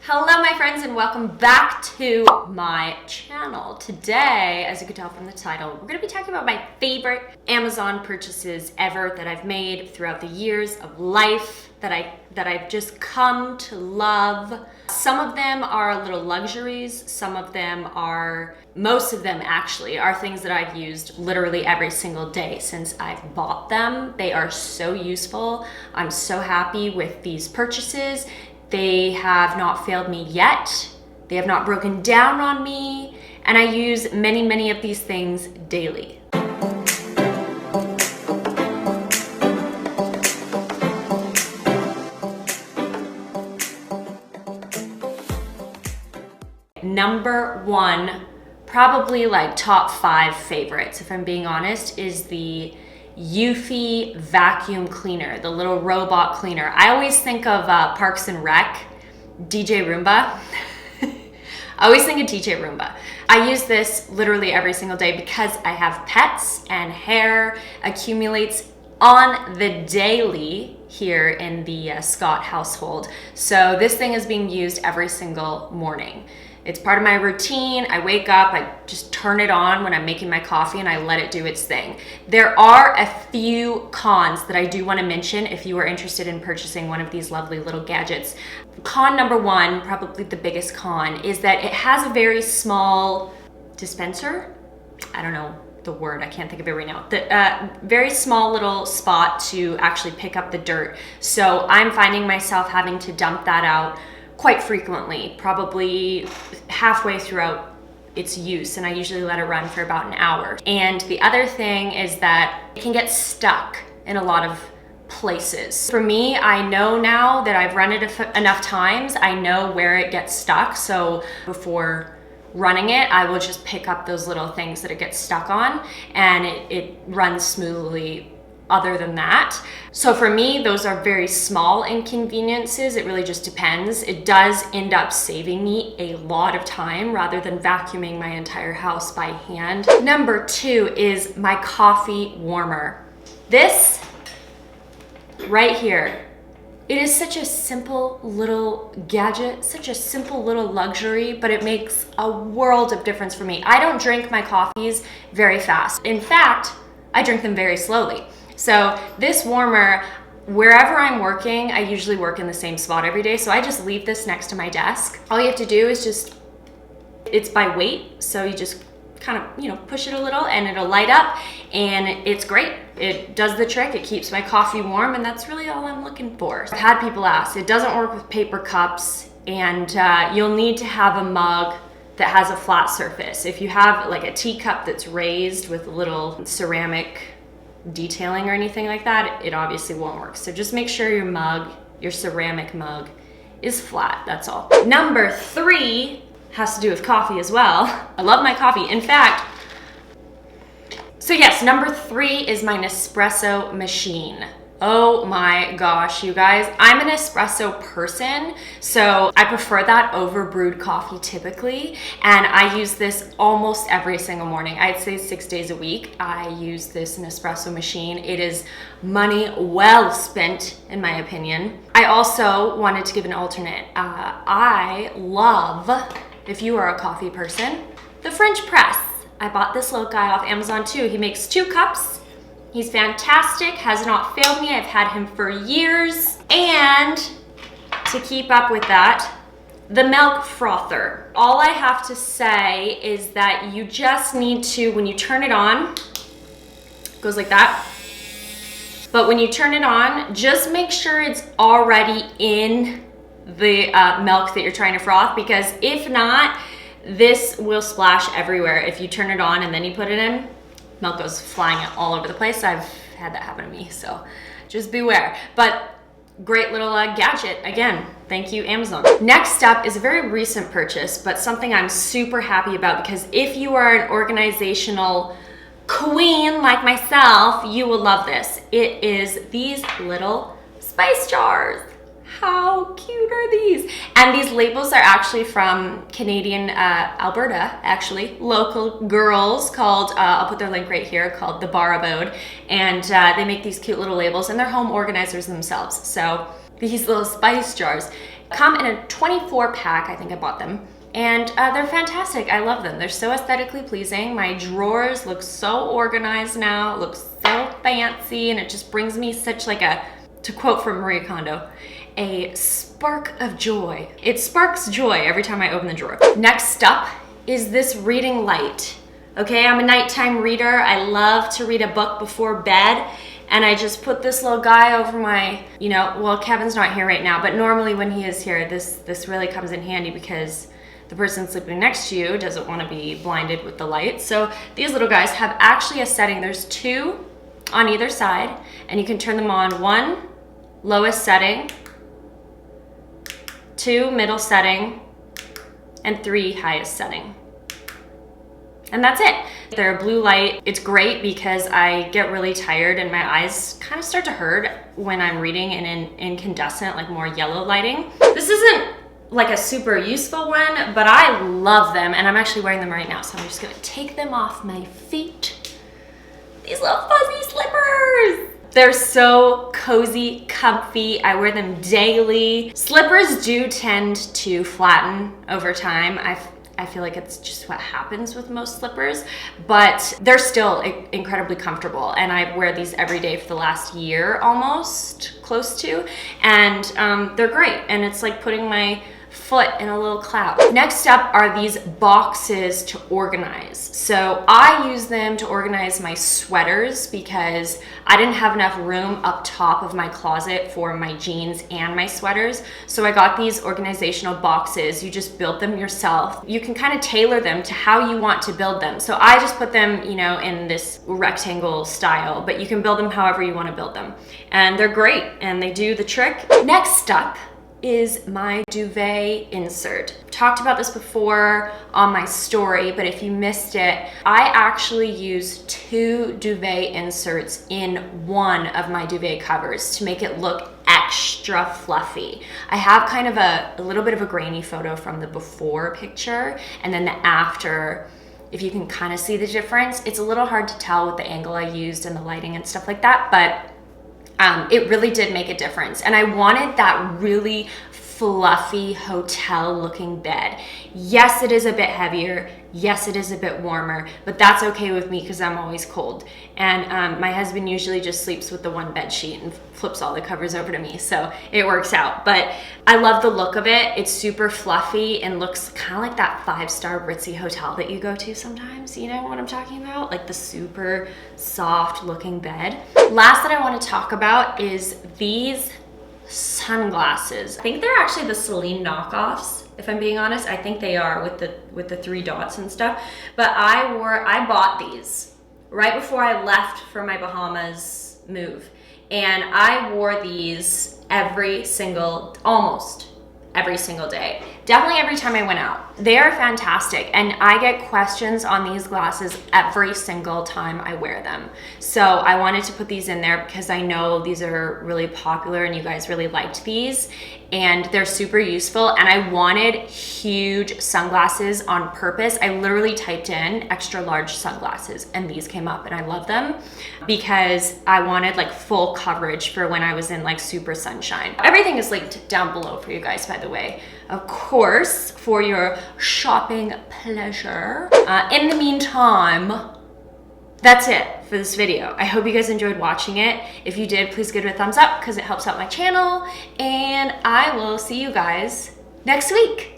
Hello my friends and welcome back to my channel. Today, as you can tell from the title, we're going to be talking about my favorite Amazon purchases ever that I've made throughout the years of life that I've just come to love. Some of them are little luxuries, most of them actually are things that I've used literally every single day since I've bought them. They are so useful. I'm so happy with these purchases. They have not failed me yet. They have not broken down on me. And I use many of these things daily. Number one, probably like top 5 favorites, if I'm being honest, is the Eufy vacuum cleaner, the little robot cleaner. I always think of Parks and Rec, DJ Roomba. I always think of DJ Roomba. I use this literally every single day because I have pets and hair accumulates on the daily here in the Scott household. So this thing is being used every single morning. It's part of my routine. I wake up, I just turn it on when I'm making my coffee and I let it do its thing. There are a few cons that I do want to mention if you are interested in purchasing one of these lovely little gadgets. Con number one, probably the biggest con, is that it has a very small dispenser. I don't know the word, I can't think of it right now. The very small little spot to actually pick up the dirt. So I'm finding myself having to dump that out quite frequently, probably halfway throughout its use, and I usually let it run for about an hour. And the other thing is that it can get stuck in a lot of places. For me, I know now that I've run it enough times, I know where it gets stuck, so before running it, I will just pick up those little things that it gets stuck on, and it runs smoothly other than that. So for me, those are very small inconveniences. It really just depends. It does end up saving me a lot of time rather than vacuuming my entire house by hand. Number 2 is my coffee warmer. This right here, it is such a simple little gadget, such a simple little luxury, but it makes a world of difference for me. I don't drink my coffees very fast. In fact, I drink them very slowly. So this warmer, wherever I'm working, I usually work in the same spot every day. So I just leave this next to my desk. All you have to do is it's by weight. So you just kind of, push it a little and it'll light up and it's great. It does the trick. It keeps my coffee warm and that's really all I'm looking for. I've had people ask, it doesn't work with paper cups and you'll need to have a mug that has a flat surface. If you have like a teacup that's raised with a little ceramic detailing or anything like that, it obviously won't work. So just make sure your ceramic mug is flat, that's all. Number 3 has to do with coffee as well. I love my coffee. In fact, so yes, number 3 is my Espresso machine. Oh my gosh, you guys, I'm an espresso person, so I prefer that over brewed coffee typically, and I use this almost every single morning. I'd say 6 days a week. I use this Espresso machine. It is money well spent, in my opinion. I also wanted to give an alternate. I love, if you are a coffee person, the French press. I bought this little guy off Amazon too. He makes 2 cups. He's fantastic, has not failed me. I've had him for years. And to keep up with that, the milk frother. All I have to say is that you just need to, when you turn it on, it goes like that. But when you turn it on, just make sure it's already in the milk that you're trying to froth, because if not, this will splash everywhere. If you turn it on and then you put it in, milk goes flying all over the place. I've had that happen to me, so just beware. But great little gadget. Again, thank you, Amazon. Next up is a very recent purchase, but something I'm super happy about, because if you are an organizational queen like myself, you will love this. It is these little spice jars. How cute are these? And these labels are actually from Canadian Alberta, actually, local girls called, I'll put their link right here, called The Bar Abode. And they make these cute little labels and they're home organizers themselves. So these little spice jars. Come in a 24 pack, I think I bought them. And they're fantastic. I love them. They're so aesthetically pleasing. My drawers look so organized now. It looks so fancy, and it just brings me such like a, to quote from Marie Kondo, a spark of joy. It sparks joy every time I open the drawer. Next up is this reading light. Okay, I'm a nighttime reader. I love to read a book before bed. And I just put this little guy over my, well, Kevin's not here right now, but normally when he is here, this really comes in handy because the person sleeping next to you doesn't want to be blinded with the light. So these little guys have actually a setting. There's 2 on either side, and you can turn them on. 1, lowest setting, 2, middle setting, and 3, highest setting. And that's it. They're a blue light. It's great because I get really tired and my eyes kind of start to hurt when I'm reading in incandescent, like more yellow lighting. This isn't like a super useful one, but I love them, and I'm actually wearing them right now, so I'm just gonna take them off my feet. These little fuzzy slippers. They're so cozy, comfy. I wear them daily. Slippers do tend to flatten over time. I feel like it's just what happens with most slippers, but they're still incredibly comfortable, and I wear these every day for the last year almost, close to, and they're great, and it's like putting my foot in a little cloud. Next up are these boxes to organize. So I use them to organize my sweaters because I didn't have enough room up top of my closet for my jeans and my sweaters. So I got these organizational boxes. You just build them yourself. You can kind of tailor them to how you want to build them. So I just put them, in this rectangle style, but you can build them however you want to build them. And they're great, and they do the trick. Next up is my duvet insert. I've talked about this before on my story, but if you missed it, I actually use 2 duvet inserts in one of my duvet covers to make it look extra fluffy. I have kind of a little bit of a grainy photo from the before picture, and then the after. If you can kind of see the difference, it's a little hard to tell with the angle I used and the lighting and stuff like that, but it really did make a difference. And I wanted that really fluffy hotel looking bed. Yes, it is a bit heavier. Yes, it is a bit warmer, but that's okay with me because I'm always cold. And my husband usually just sleeps with the one bed sheet and flips all the covers over to me, so it works out. But I love the look of it. It's super fluffy and looks kind of like that 5-star ritzy hotel that you go to sometimes. You know what I'm talking about? Like the super soft looking bed. Last that I want to talk about is these sunglasses. I think they're actually the Celine knockoffs, if I'm being honest. I think they are with the 3 dots and stuff. But I bought these right before I left for my Bahamas move, and I wore these almost every single day. Definitely every time I went out. They are fantastic, and I get questions on these glasses every single time I wear them. So I wanted to put these in there because I know these are really popular and you guys really liked these, and they're super useful. And I wanted huge sunglasses on purpose. I literally typed in extra large sunglasses and these came up, and I love them because I wanted like full coverage for when I was in like super sunshine. Everything is linked down below for you guys, by the way, of course, for your shopping pleasure. In the meantime, that's it for this video. I hope you guys enjoyed watching it. If you did, please give it a thumbs up because it helps out my channel, and I will see you guys next week.